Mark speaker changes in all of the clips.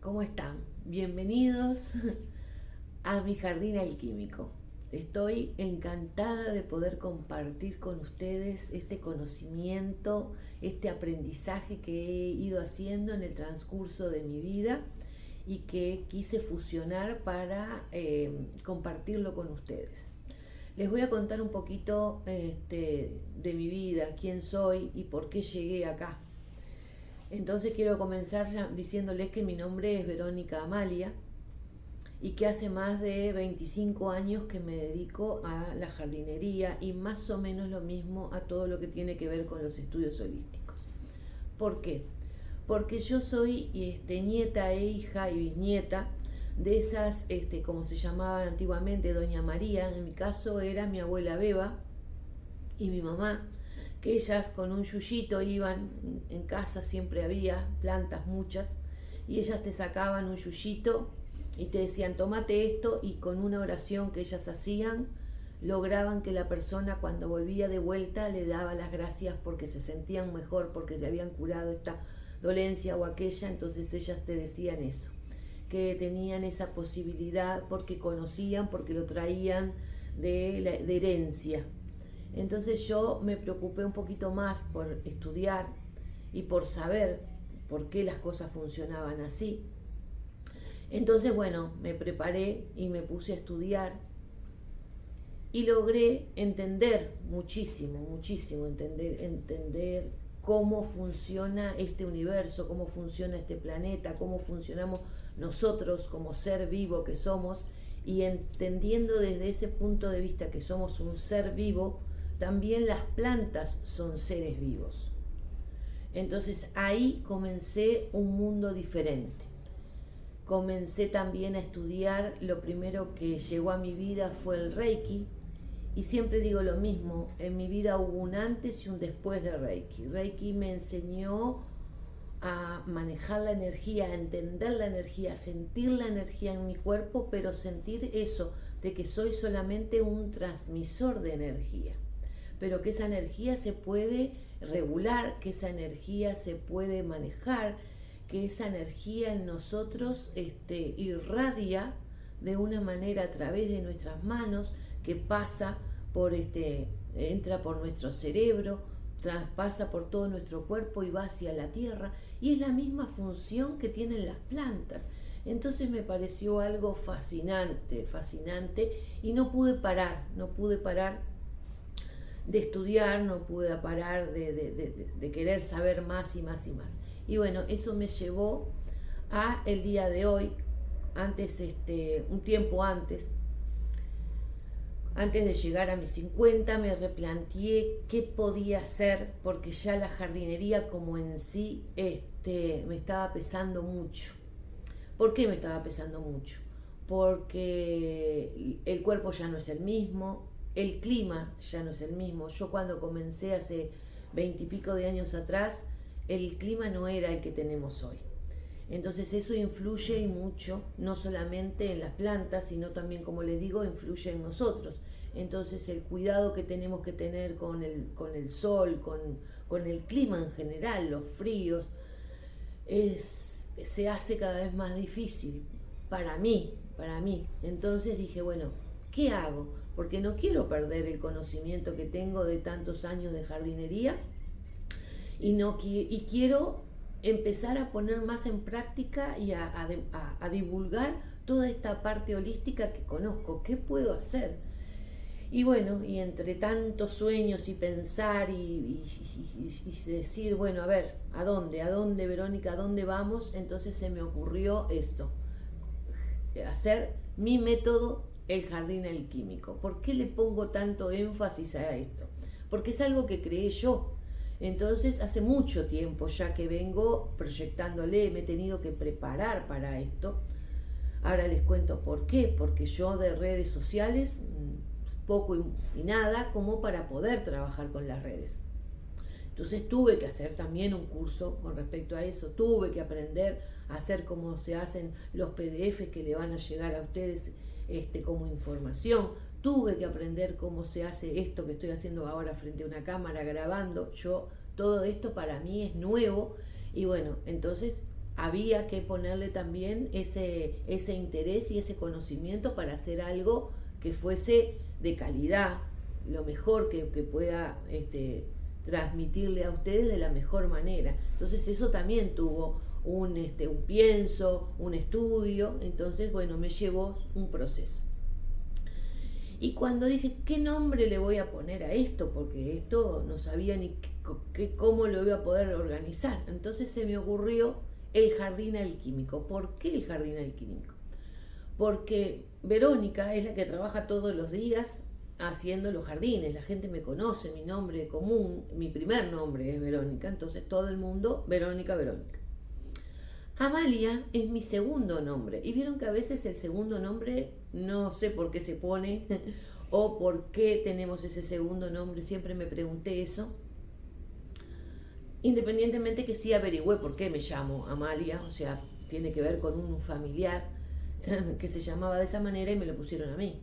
Speaker 1: ¿Cómo están? Bienvenidos a mi jardín alquímico. Estoy encantada de poder compartir con ustedes este conocimiento, este aprendizaje que he ido haciendo en el transcurso de mi vida y que quise fusionar para compartirlo con ustedes. Les voy a contar un poquito de mi vida, quién soy y por qué llegué acá. Entonces quiero comenzar diciéndoles que mi nombre es Verónica Amalia y que hace más de 25 años que me dedico a la jardinería y más o menos lo mismo a todo lo que tiene que ver con los estudios holísticos. ¿Por qué? Porque yo soy nieta e hija y bisnieta de esas, como se llamaba antiguamente, Doña María. En mi caso era mi abuela Beba y mi mamá, que ellas con un yuyito iban, en casa siempre había plantas muchas, y ellas te sacaban un yuyito y te decían tómate esto, y con una oración que ellas hacían lograban que la persona cuando volvía de vuelta le daba las gracias porque se sentían mejor, porque le habían curado esta dolencia o aquella. Entonces ellas te decían eso, que tenían esa posibilidad porque conocían, porque lo traían de herencia. Entonces yo me preocupé un poquito más por estudiar y por saber por qué las cosas funcionaban así. Entonces, bueno, me preparé y me puse a estudiar y logré entender muchísimo, entender cómo funciona este universo, cómo funciona este planeta, cómo funcionamos nosotros como ser vivo que somos, y entendiendo desde ese punto de vista que somos un ser vivo, también las plantas son seres vivos. Entonces ahí comencé un mundo diferente. Comencé también a estudiar, lo primero que llegó a mi vida fue el Reiki, y siempre digo lo mismo, en mi vida hubo un antes y un después de Reiki. Reiki me enseñó a manejar la energía, a entender la energía, a sentir la energía en mi cuerpo, pero sentir eso, de que soy solamente un transmisor de energía, pero que esa energía se puede regular, que esa energía se puede manejar, que esa energía en nosotros irradia de una manera a través de nuestras manos, que pasa por entra por nuestro cerebro, traspasa por todo nuestro cuerpo y va hacia la tierra, y es la misma función que tienen las plantas. Entonces me pareció algo fascinante, y no pude parar de estudiar, no pude parar de querer saber más y más y más. Y bueno, eso me llevó a el día de hoy. Un tiempo antes de llegar a mis 50, me replanteé qué podía hacer, porque ya la jardinería como en sí me estaba pesando mucho. ¿Por qué me estaba pesando mucho? Porque el cuerpo ya no es el mismo, el clima ya no es el mismo. Yo cuando comencé hace 20 y pico de años atrás, el clima no era el que tenemos hoy. Entonces eso influye y mucho, no solamente en las plantas, sino también, como les digo, influye en nosotros. Entonces el cuidado que tenemos que tener con el sol, con el clima en general, los fríos, se hace cada vez más difícil para mí. Entonces dije, bueno, ¿qué hago? Porque no quiero perder el conocimiento que tengo de tantos años de jardinería, y quiero empezar a poner más en práctica y a divulgar toda esta parte holística que conozco. ¿Qué puedo hacer? Y bueno, y entre tantos sueños y pensar y decir, bueno, a ver, ¿a dónde, Verónica? ¿A dónde vamos? Entonces se me ocurrió esto, hacer mi método, el jardín alquímico. ¿Por qué le pongo tanto énfasis a esto? Porque es algo que creé yo. Entonces hace mucho tiempo ya que vengo proyectándole, me he tenido que preparar para esto. Ahora les cuento por qué, porque yo de redes sociales poco y nada como para poder trabajar con las redes. Entonces tuve que hacer también un curso con respecto a eso, tuve que aprender a hacer cómo se hacen los PDF que le van a llegar a ustedes como información. Tuve que aprender cómo se hace esto que estoy haciendo ahora frente a una cámara grabando. Todo esto para mí es nuevo, y bueno, entonces había que ponerle también ese interés y ese conocimiento para hacer algo que fuese de calidad, lo mejor que pueda transmitirle a ustedes de la mejor manera. Entonces eso también tuvo un pienso, un estudio, entonces bueno, me llevó un proceso. Y cuando dije, ¿qué nombre le voy a poner a esto? Porque esto no sabía ni cómo lo iba a poder organizar. Entonces se me ocurrió el jardín alquímico. ¿Por qué el jardín alquímico? Porque Verónica es la que trabaja todos los días haciendo los jardines. La gente me conoce, mi nombre común, mi primer nombre es Verónica, entonces todo el mundo, Verónica, Verónica. Amalia es mi segundo nombre. Y vieron que a veces el segundo nombre no sé por qué se pone o por qué tenemos ese segundo nombre. Siempre me pregunté eso. Independientemente que sí averigüé por qué me llamo Amalia. O sea, tiene que ver con un familiar que se llamaba de esa manera y me lo pusieron a mí.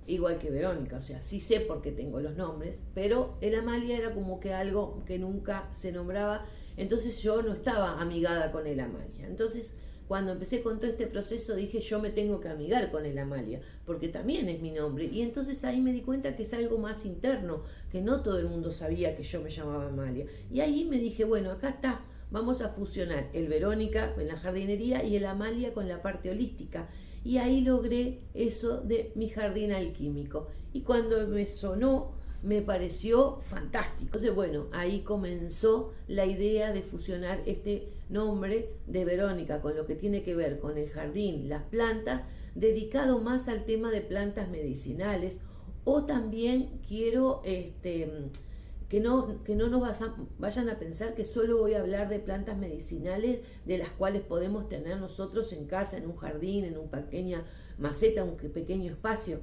Speaker 1: Igual que Verónica. O sea, sí sé por qué tengo los nombres. Pero el Amalia era como que algo que nunca se nombraba. Entonces yo no estaba amigada con el Amalia. Entonces cuando empecé con todo este proceso dije yo me tengo que amigar con el Amalia, porque también es mi nombre. Y entonces ahí me di cuenta que es algo más interno, que no todo el mundo sabía que yo me llamaba Amalia. Y ahí me dije, bueno, acá está, vamos a fusionar el Verónica en la jardinería y el Amalia con la parte holística. Y ahí logré eso de mi jardín alquímico. Y cuando me sonó, me pareció fantástico. Entonces, bueno, ahí comenzó la idea de fusionar este nombre de Verónica con lo que tiene que ver con el jardín, las plantas, dedicado más al tema de plantas medicinales. O también quiero que no nos vayan a pensar que solo voy a hablar de plantas medicinales de las cuales podemos tener nosotros en casa, en un jardín, en una pequeña maceta, un pequeño espacio.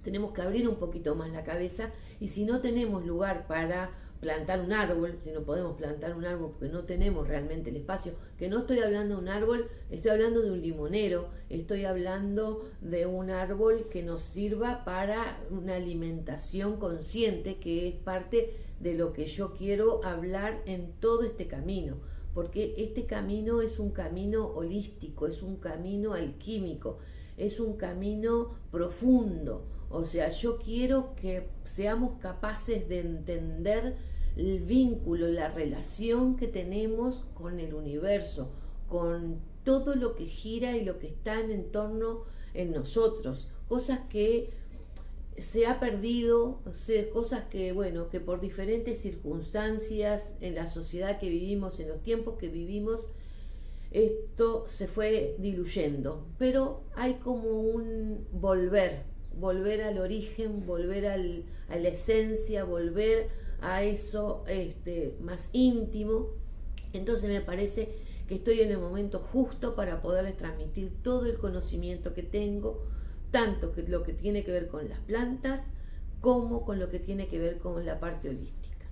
Speaker 1: Tenemos que abrir un poquito más la cabeza, y si no tenemos lugar para plantar un árbol, si no podemos plantar un árbol porque no tenemos realmente el espacio, que no estoy hablando de un árbol, estoy hablando de un limonero, estoy hablando de un árbol que nos sirva para una alimentación consciente, que es parte de lo que yo quiero hablar en todo este camino, porque este camino es un camino holístico, es un camino alquímico, es un camino profundo. O sea, yo quiero que seamos capaces de entender el vínculo, la relación que tenemos con el universo, con todo lo que gira y lo que está en entorno en nosotros. Cosas que se ha perdido, o sea, cosas que, bueno, que por diferentes circunstancias en la sociedad que vivimos, en los tiempos que vivimos, esto se fue diluyendo. Pero hay como un volver al origen, volver a la esencia, volver a eso más íntimo. Entonces me parece que estoy en el momento justo para poderles transmitir todo el conocimiento que tengo, tanto que lo que tiene que ver con las plantas como con lo que tiene que ver con la parte holística.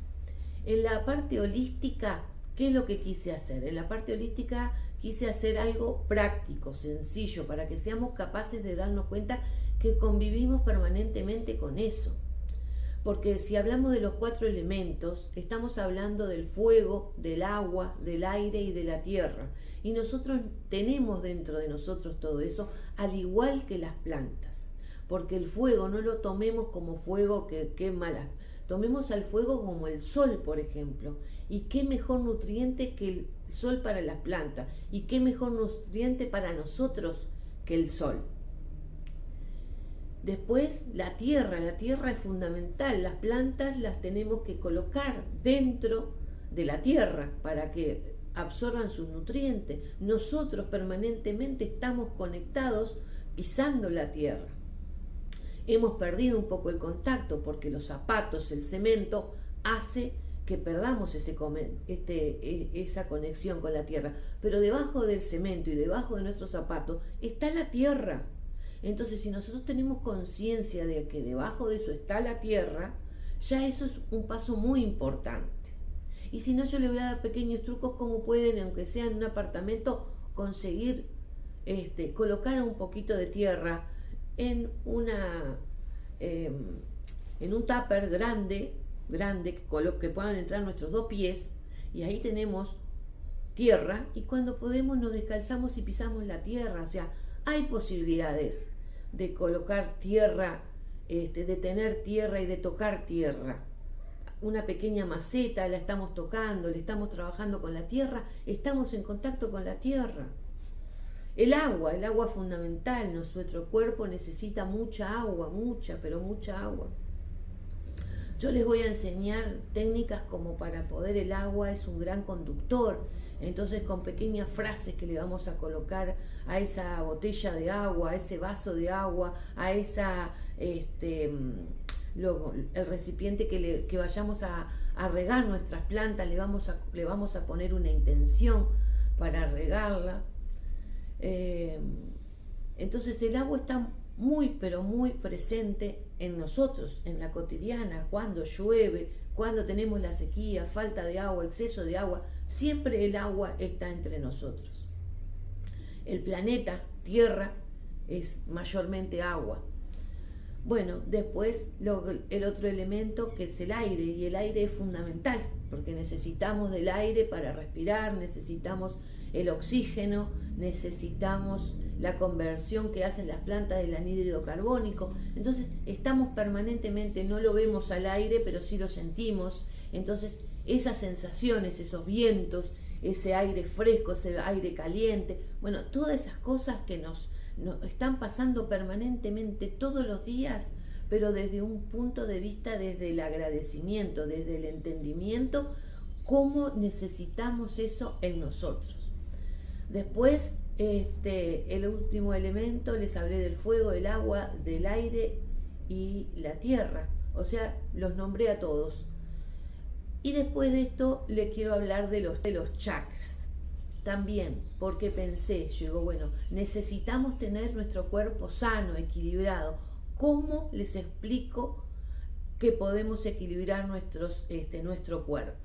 Speaker 1: En la parte holística, ¿qué es lo que quise hacer? En la parte holística quise hacer algo práctico, sencillo, para que seamos capaces de darnos cuenta que convivimos permanentemente con eso. Porque si hablamos de los 4 elementos, estamos hablando del fuego, del agua, del aire y de la tierra. Y nosotros tenemos dentro de nosotros todo eso, al igual que las plantas. Porque el fuego no lo tomemos como fuego que quema tomemos al fuego como el sol, por ejemplo. Y qué mejor nutriente que el sol para las plantas. Y qué mejor nutriente para nosotros que el sol. Después la tierra es fundamental. Las plantas las tenemos que colocar dentro de la tierra para que absorban sus nutrientes. Nosotros permanentemente estamos conectados pisando la tierra. Hemos perdido un poco el contacto porque los zapatos, el cemento, hace que perdamos esa conexión con la tierra. Pero debajo del cemento y debajo de nuestros zapatos está la tierra. Entonces, si nosotros tenemos conciencia de que debajo de eso está la tierra, ya eso es un paso muy importante. Y si no, yo les voy a dar pequeños trucos como pueden, aunque sea en un apartamento, conseguir colocar un poquito de tierra en un tupper grande que puedan entrar nuestros 2 pies, y ahí tenemos tierra, y cuando podemos nos descalzamos y pisamos la tierra. O sea, hay posibilidades de colocar tierra, de tener tierra y de tocar tierra. Una pequeña maceta la estamos tocando, le estamos trabajando con la tierra, estamos en contacto con la tierra. El agua fundamental, nuestro cuerpo necesita mucha agua, mucha, pero mucha agua. Yo les voy a enseñar técnicas como para poder, el agua es un gran conductor, entonces con pequeñas frases que le vamos a colocar a esa botella de agua, a ese vaso de agua, a esa, el recipiente que vayamos a regar nuestras plantas, le vamos a poner una intención para regarla. Entonces el agua está muy, pero muy presente en nosotros, en la cotidiana, cuando llueve, cuando tenemos la sequía, falta de agua, exceso de agua, siempre el agua está entre nosotros. El planeta Tierra es mayormente agua. Bueno, después el otro elemento que es el aire, y el aire es fundamental, porque necesitamos del aire para respirar, necesitamos el oxígeno, necesitamos la conversión que hacen las plantas del anhídrido carbónico. Entonces estamos permanentemente, no lo vemos al aire, pero sí lo sentimos. Entonces esas sensaciones, esos vientos, ese aire fresco, ese aire caliente, bueno, todas esas cosas que nos están pasando permanentemente todos los días, pero desde un punto de vista, desde el agradecimiento, desde el entendimiento, cómo necesitamos eso en nosotros. Después, el último elemento, les hablé del fuego, del agua, del aire y la tierra, o sea, los nombré a todos. Y después de esto le quiero hablar de los chakras. También, porque pensé, llegó, bueno, necesitamos tener nuestro cuerpo sano, equilibrado. ¿Cómo les explico que podemos equilibrar nuestro cuerpo?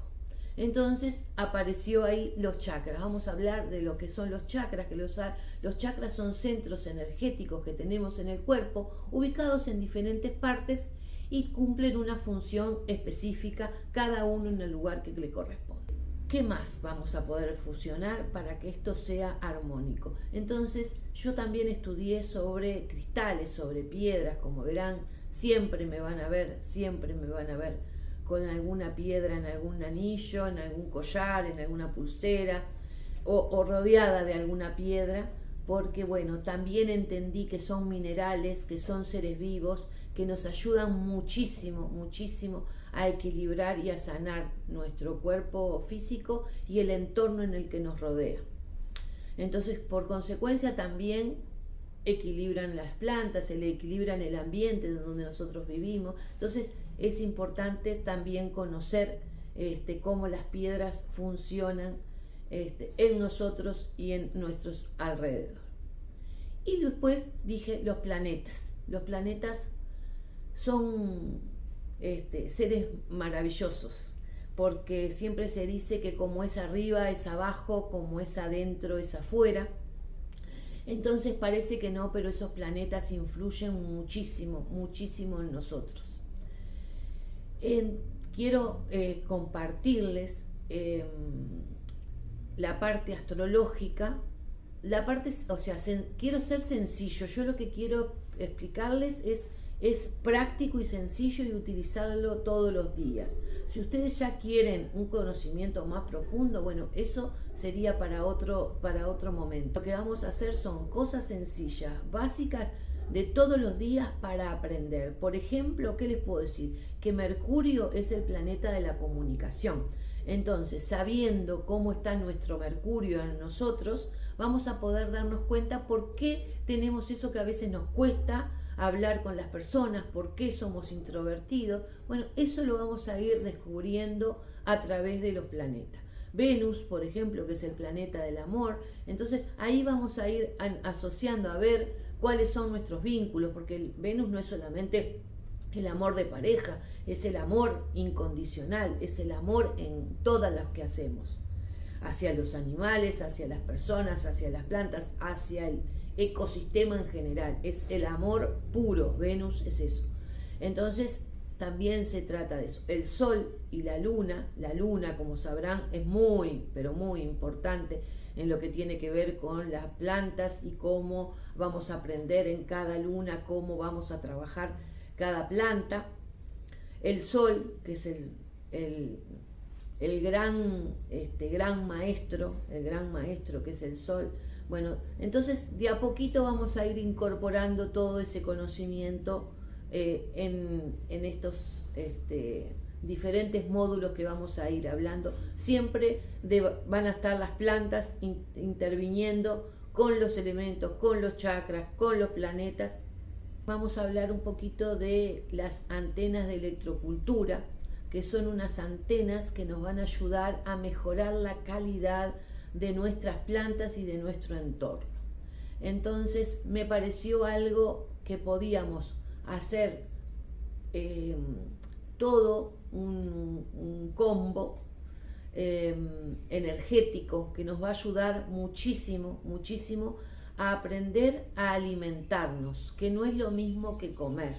Speaker 1: Entonces apareció ahí los chakras. Vamos a hablar de lo que son los chakras, que los chakras son centros energéticos que tenemos en el cuerpo, ubicados en diferentes partes y cumplen una función específica, cada uno en el lugar que le corresponde. ¿Qué más vamos a poder fusionar para que esto sea armónico? Entonces yo también estudié sobre cristales, sobre piedras. Como verán, siempre me van a ver con alguna piedra en algún anillo, en algún collar, en alguna pulsera o rodeada de alguna piedra, porque bueno, también entendí que son minerales, que son seres vivos, que nos ayudan muchísimo, muchísimo a equilibrar y a sanar nuestro cuerpo físico y el entorno en el que nos rodea. Entonces, por consecuencia, también equilibran las plantas, equilibran el ambiente donde nosotros vivimos. Entonces, es importante también conocer cómo las piedras funcionan en nosotros y en nuestros alrededor. Y después dije los planetas. Los planetas son seres maravillosos, porque siempre se dice que como es arriba es abajo, como es adentro es afuera. Entonces parece que no, pero esos planetas influyen muchísimo, muchísimo en nosotros. Quiero compartirles la parte astrológica, quiero ser sencillo. Yo lo que quiero explicarles es práctico y sencillo y utilizarlo todos los días. Si ustedes ya quieren un conocimiento más profundo, bueno, eso sería para otro momento. Lo que vamos a hacer son cosas sencillas, básicas, de todos los días para aprender. Por ejemplo, ¿qué les puedo decir? Que Mercurio es el planeta de la comunicación. Entonces, sabiendo cómo está nuestro Mercurio en nosotros, vamos a poder darnos cuenta por qué tenemos eso que a veces nos cuesta hablar con las personas, por qué somos introvertidos. Bueno, eso lo vamos a ir descubriendo a través de los planetas. Venus, por ejemplo, que es el planeta del amor, entonces ahí vamos a ir asociando a ver cuáles son nuestros vínculos, porque Venus no es solamente el amor de pareja, es el amor incondicional, es el amor en todas las que hacemos, hacia los animales, hacia las personas, hacia las plantas, hacia el ecosistema en general, es el amor puro. Venus es eso. Entonces también se trata de eso. El sol y la luna como sabrán es muy, pero muy importante en lo que tiene que ver con las plantas y cómo vamos a aprender en cada luna, cómo vamos a trabajar cada planta. El sol, que es el gran maestro que es el sol. Bueno, entonces de a poquito vamos a ir incorporando todo ese conocimiento en estos diferentes módulos que vamos a ir hablando. Siempre van a estar las plantas interviniendo con los elementos, con los chakras, con los planetas. Vamos a hablar un poquito de las antenas de electrocultura, que son unas antenas que nos van a ayudar a mejorar la calidad de nuestras plantas y de nuestro entorno. Entonces me pareció algo que podíamos hacer todo un combo energético que nos va a ayudar muchísimo, muchísimo a aprender a alimentarnos, que no es lo mismo que comer.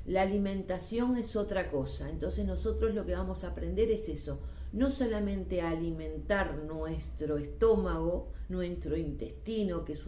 Speaker 1: La alimentación es otra cosa. Entonces nosotros lo que vamos a aprender es eso, no solamente a alimentar nuestro estómago, nuestro intestino, que es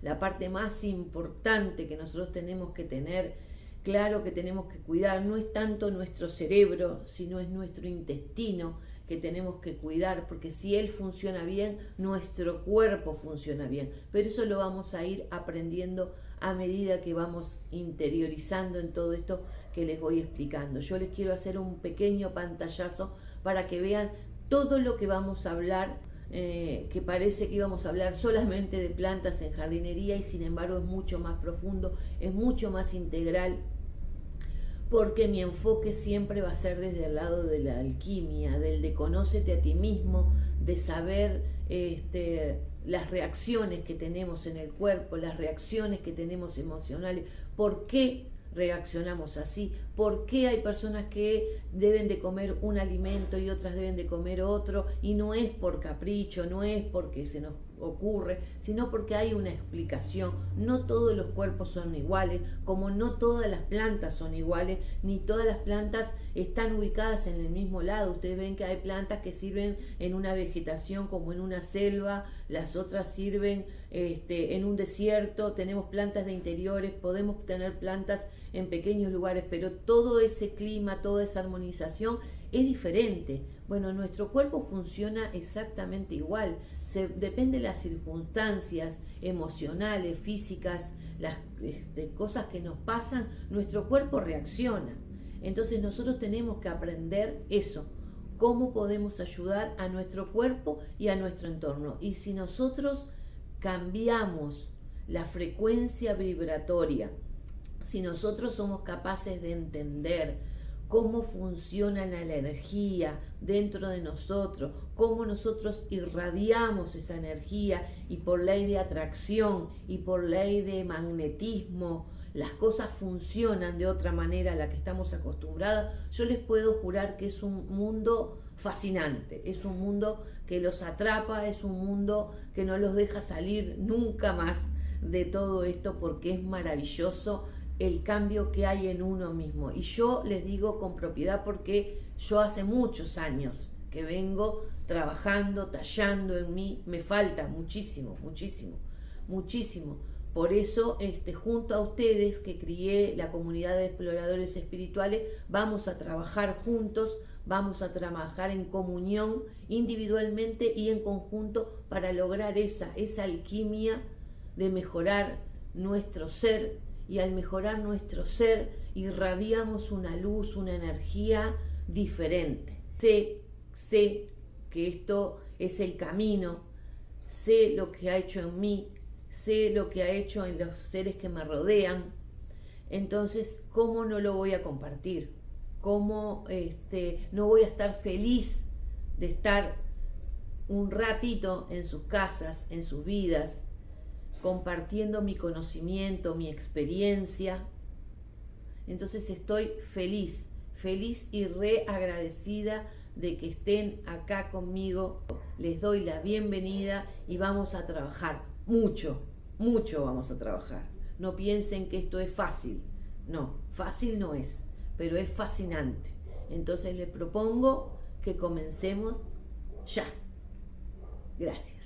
Speaker 1: la parte más importante que nosotros tenemos que tener claro, que tenemos que cuidar. No es tanto nuestro cerebro, sino es nuestro intestino que tenemos que cuidar, porque si él funciona bien, nuestro cuerpo funciona bien. Pero eso lo vamos a ir aprendiendo a medida que vamos interiorizando en todo esto que les voy explicando. Yo les quiero hacer un pequeño pantallazo para que vean todo lo que vamos a hablar, que parece que íbamos a hablar solamente de plantas en jardinería, y sin embargo es mucho más profundo, es mucho más integral, porque mi enfoque siempre va a ser desde el lado de la alquimia, del de conócete a ti mismo, de saber las reacciones que tenemos en el cuerpo, las reacciones que tenemos emocionales, por qué reaccionamos así, por qué hay personas que deben de comer un alimento y otras deben de comer otro, y no es por capricho, no es porque se nos ocurre, sino porque hay una explicación. No todos los cuerpos son iguales, como no todas las plantas son iguales, ni todas las plantas están ubicadas en el mismo lado. Ustedes ven que hay plantas que sirven en una vegetación como en una selva, las otras sirven en un desierto, tenemos plantas de interiores, podemos tener plantas en pequeños lugares, pero todo ese clima, toda esa armonización es diferente. Bueno, nuestro cuerpo funciona exactamente igual. Depende de las circunstancias emocionales, físicas, las cosas que nos pasan, nuestro cuerpo reacciona. Entonces nosotros tenemos que aprender eso, cómo podemos ayudar a nuestro cuerpo y a nuestro entorno. Y si nosotros cambiamos la frecuencia vibratoria, si nosotros somos capaces de entender cómo funciona la energía dentro de nosotros, cómo nosotros irradiamos esa energía, y por ley de atracción y por ley de magnetismo, las cosas funcionan de otra manera a la que estamos acostumbrados, yo les puedo jurar que es un mundo fascinante, es un mundo que los atrapa, es un mundo que no los deja salir nunca más de todo esto, porque es maravilloso el cambio que hay en uno mismo. Y yo les digo con propiedad, porque yo hace muchos años que vengo trabajando, tallando en mí, me falta muchísimo, muchísimo, muchísimo. Por eso, junto a ustedes que crié la comunidad de exploradores espirituales, vamos a trabajar juntos, vamos a trabajar en comunión, individualmente y en conjunto, para lograr esa alquimia de mejorar nuestro ser. Y al mejorar nuestro ser, irradiamos una luz, una energía diferente. Sé que esto es el camino, sé lo que ha hecho en mí, sé lo que ha hecho en los seres que me rodean. Entonces, ¿cómo no lo voy a compartir? ¿Cómo no voy a estar feliz de estar un ratito en sus casas, en sus vidas, compartiendo mi conocimiento, mi experiencia? Entonces estoy feliz y re agradecida de que estén acá conmigo. Les doy la bienvenida y vamos a trabajar mucho, mucho vamos a trabajar. No piensen que esto es fácil, no, fácil no es, pero es fascinante. Entonces les propongo que comencemos ya. Gracias.